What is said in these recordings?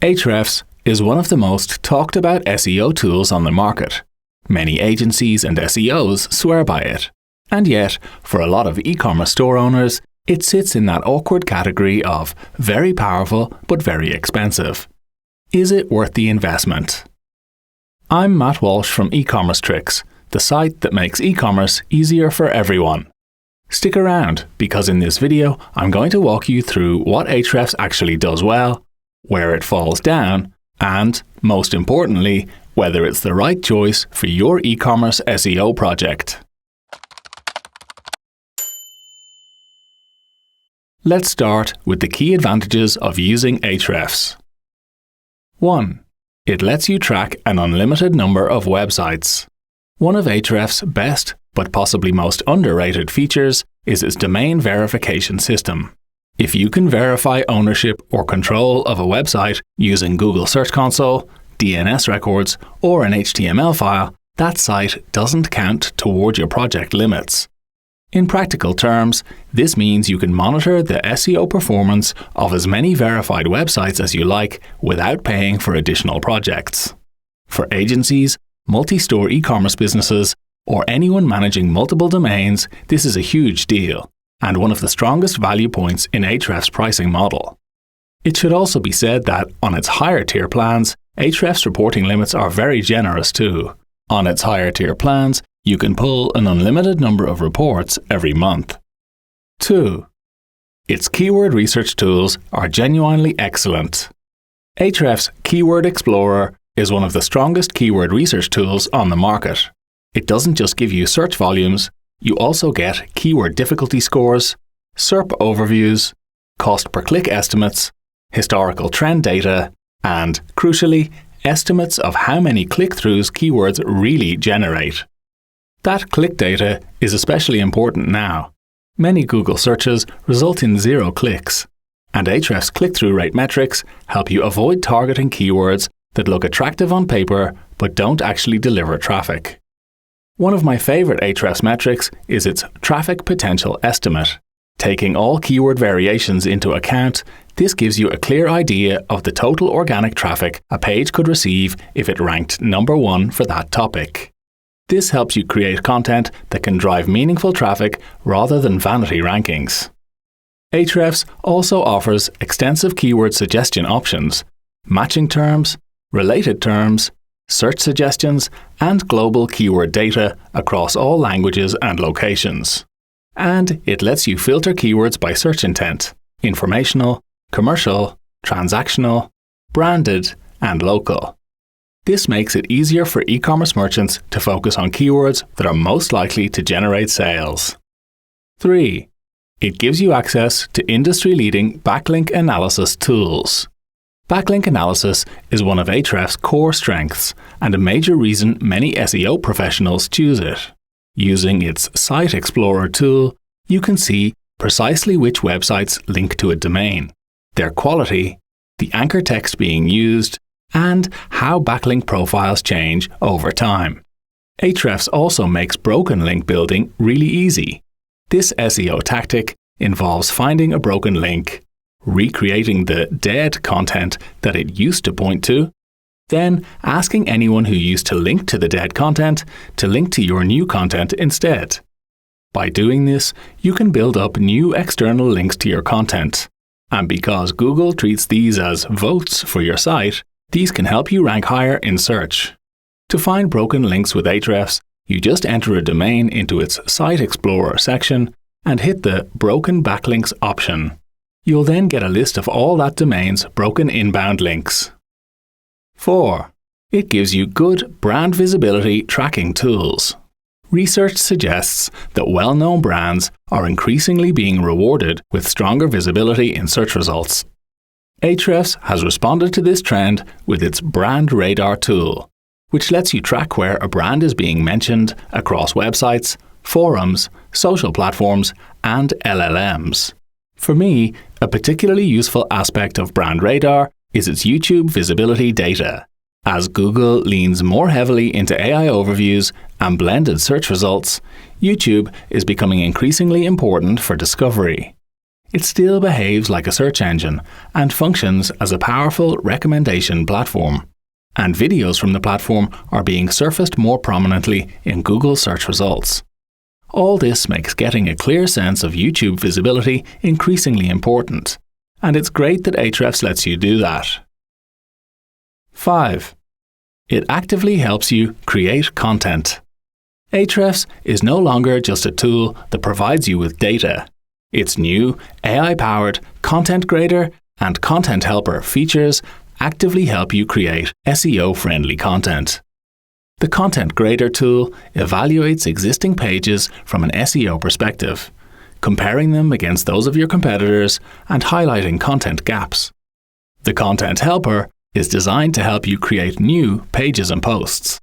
Ahrefs is one of the most talked about SEO tools on the market. Many agencies and SEOs swear by it. And yet, for a lot of e-commerce store owners, it sits in that awkward category of very powerful but very expensive. Is it worth the investment? I'm Matt Walsh from Ecommercetrix, the site that makes e-commerce easier for everyone. Stick around, because in this video I'm going to walk you through what Ahrefs actually does well, where it falls down, and, most importantly, whether it's the right choice for your e-commerce SEO project. Let's start with the key advantages of using Ahrefs. 1. It lets you track an unlimited number of websites. One of Ahrefs' best, but possibly most underrated features is its domain verification system. If you can verify ownership or control of a website using Google Search Console, DNS records, or an HTML file, that site doesn't count toward your project limits. In practical terms, this means you can monitor the SEO performance of as many verified websites as you like without paying for additional projects. For agencies, multi-store e-commerce businesses, or anyone managing multiple domains, this is a huge deal, and one of the strongest value points in Ahrefs' pricing model. It should also be said that on its higher tier plans, Ahrefs' reporting limits are very generous too. On its higher tier plans, you can pull an unlimited number of reports every month. 2. Its keyword research tools are genuinely excellent. Ahrefs' Keyword Explorer is one of the strongest keyword research tools on the market. It doesn't just give you search volumes, you also get keyword difficulty scores, SERP overviews, cost per click estimates, historical trend data, and, crucially, estimates of how many click-throughs keywords really generate. That click data is especially important now. Many Google searches result in 0 clicks, and Ahrefs' click-through rate metrics help you avoid targeting keywords that look attractive on paper but don't actually deliver traffic. One of my favorite Ahrefs metrics is its traffic potential estimate. Taking all keyword variations into account, this gives you a clear idea of the total organic traffic a page could receive if it ranked number 1 for that topic. This helps you create content that can drive meaningful traffic rather than vanity rankings. Ahrefs also offers extensive keyword suggestion options, matching terms, related terms, search suggestions, and global keyword data across all languages and locations. And it lets you filter keywords by search intent: informational, commercial, transactional, branded, and local. This makes it easier for e-commerce merchants to focus on keywords that are most likely to generate sales. 3. It gives you access to industry-leading backlink analysis tools. Backlink analysis is one of Ahrefs' core strengths and a major reason many SEO professionals choose it. Using its Site Explorer tool, you can see precisely which websites link to a domain, their quality, the anchor text being used, and how backlink profiles change over time. Ahrefs also makes broken link building really easy. This SEO tactic involves finding a broken link, recreating the dead content that it used to point to, then asking anyone who used to link to the dead content to link to your new content instead. By doing this, you can build up new external links to your content. And because Google treats these as votes for your site, these can help you rank higher in search. To find broken links with Ahrefs, you just enter a domain into its Site Explorer section and hit the Broken Backlinks option. You'll then get a list of all that domain's broken inbound links. 4. It gives you good brand visibility tracking tools. Research suggests that well-known brands are increasingly being rewarded with stronger visibility in search results. Ahrefs has responded to this trend with its Brand Radar tool, which lets you track where a brand is being mentioned across websites, forums, social platforms, and LLMs. For me, a particularly useful aspect of Brand Radar is its YouTube visibility data. As Google leans more heavily into AI overviews and blended search results, YouTube is becoming increasingly important for discovery. it still behaves like a search engine and functions as a powerful recommendation platform. And videos from the platform are being surfaced more prominently in Google search results. All this makes getting a clear sense of YouTube visibility increasingly important, and it's great that Ahrefs lets you do that. 5. It actively helps you create content. Ahrefs is no longer just a tool that provides you with data. Its new AI-powered Content Grader and Content Helper features actively help you create SEO-friendly content. The Content Grader tool evaluates existing pages from an SEO perspective, comparing them against those of your competitors and highlighting content gaps. The Content Helper is designed to help you create new pages and posts.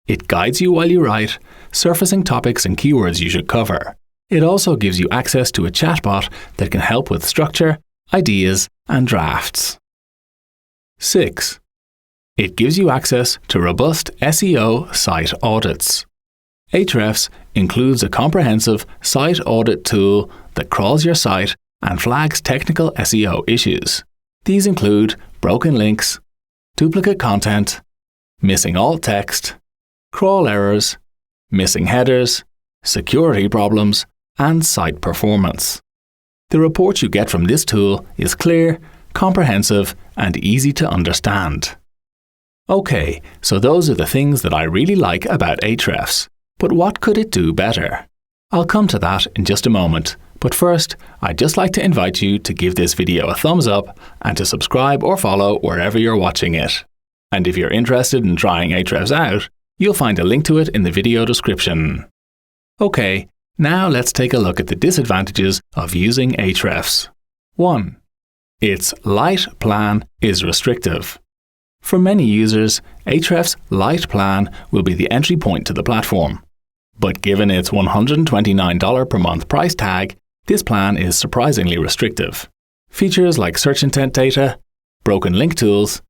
It guides you while you write, surfacing topics and keywords you should cover. It also gives you access to a chatbot that can help with structure, ideas, and drafts. 6. It gives you access to robust SEO site audits. Ahrefs includes a comprehensive site audit tool that crawls your site and flags technical SEO issues. These include broken links, duplicate content, missing alt text, crawl errors, missing headers, security problems, and site performance. The report you get from this tool is clear, comprehensive, and easy to understand. Okay, so those are the things that I really like about Ahrefs, but what could it do better? I'll come to that in just a moment, but first, I'd just like to invite you to give this video a thumbs up and to subscribe or follow wherever you're watching it. And if you're interested in trying Ahrefs out, you'll find a link to it in the video description. Okay, now let's take a look at the disadvantages of using Ahrefs. 1. Its light plan is restrictive. For many users, Ahrefs' light plan will be the entry point to the platform. But given its $129 per month price tag, this plan is surprisingly restrictive. Features like search intent data, broken link tools,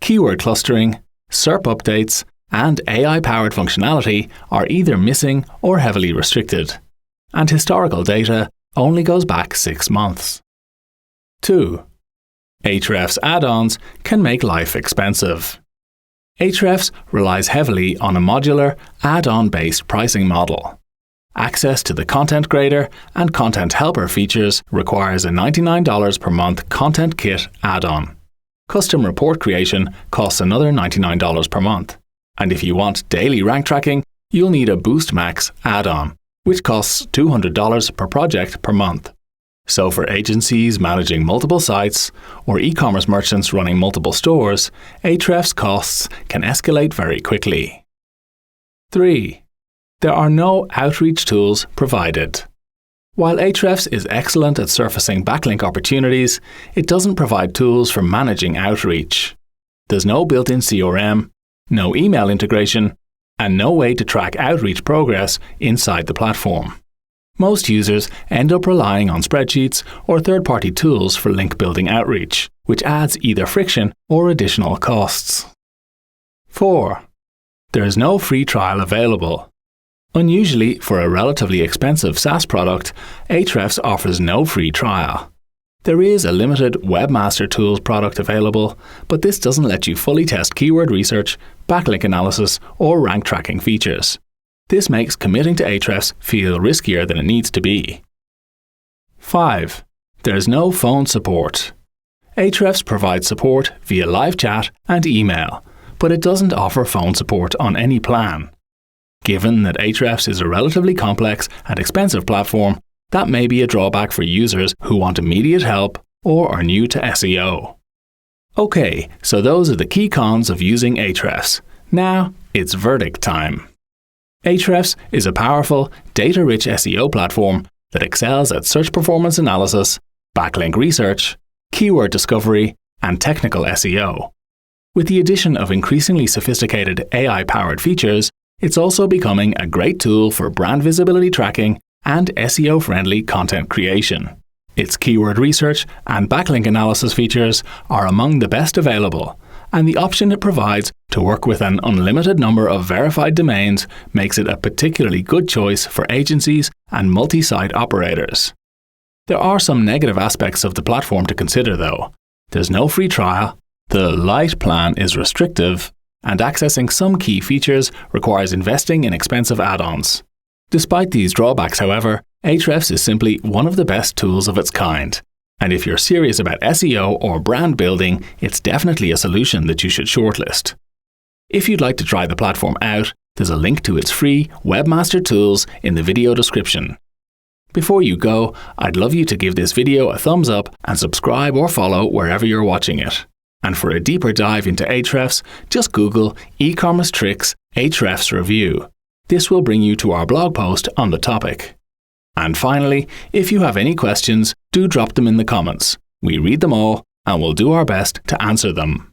keyword clustering, SERP updates, and AI-powered functionality are either missing or heavily restricted. And historical data only goes back 6 months. 2. Ahrefs add-ons can make life expensive. Ahrefs relies heavily on a modular, add-on-based pricing model. Access to the Content Grader and Content Helper features requires a $99 per month Content Kit add-on. Custom report creation costs another $99 per month. And if you want daily rank tracking, you'll need a Boost Max add-on, which costs $200 per project per month. So for agencies managing multiple sites or e-commerce merchants running multiple stores, Ahrefs costs can escalate very quickly. 3. There are no outreach tools provided. While Ahrefs is excellent at surfacing backlink opportunities, it doesn't provide tools for managing outreach. There's no built-in CRM, no email integration, and no way to track outreach progress inside the platform. Most users end up relying on spreadsheets or third-party tools for link-building outreach, which adds either friction or additional costs. 4. There is no free trial available. Unusually, for a relatively expensive SaaS product, Ahrefs offers no free trial. There is a limited Webmaster Tools product available, but this doesn't let you fully test keyword research, backlink analysis, or rank tracking features. This makes committing to Ahrefs feel riskier than it needs to be. 5. There is no phone support. Ahrefs provides support via live chat and email, but it doesn't offer phone support on any plan. Given that Ahrefs is a relatively complex and expensive platform, that may be a drawback for users who want immediate help or are new to SEO. Okay, so those are the key cons of using Ahrefs. Now, it's verdict time. Ahrefs is a powerful, data-rich SEO platform that excels at search performance analysis, backlink research, keyword discovery, and technical SEO. With the addition of increasingly sophisticated AI-powered features, it's also becoming a great tool for brand visibility tracking and SEO-friendly content creation. Its keyword research and backlink analysis features are among the best available, and the option it provides to work with an unlimited number of verified domains makes it a particularly good choice for agencies and multi-site operators. There are some negative aspects of the platform to consider though. There's no free trial, the Lite plan is restrictive, and accessing some key features requires investing in expensive add-ons. Despite these drawbacks, however, Ahrefs is simply one of the best tools of its kind. And if you're serious about SEO or brand building, it's definitely a solution that you should shortlist. If you'd like to try the platform out, there's a link to its free Webmaster Tools in the video description. Before you go, I'd love you to give this video a thumbs up and subscribe or follow wherever you're watching it. And for a deeper dive into Ahrefs, just Google Ecommercetrix Ahrefs Review. This will bring you to our blog post on the topic. And finally, if you have any questions, do drop them in the comments. We read them all and will do our best to answer them.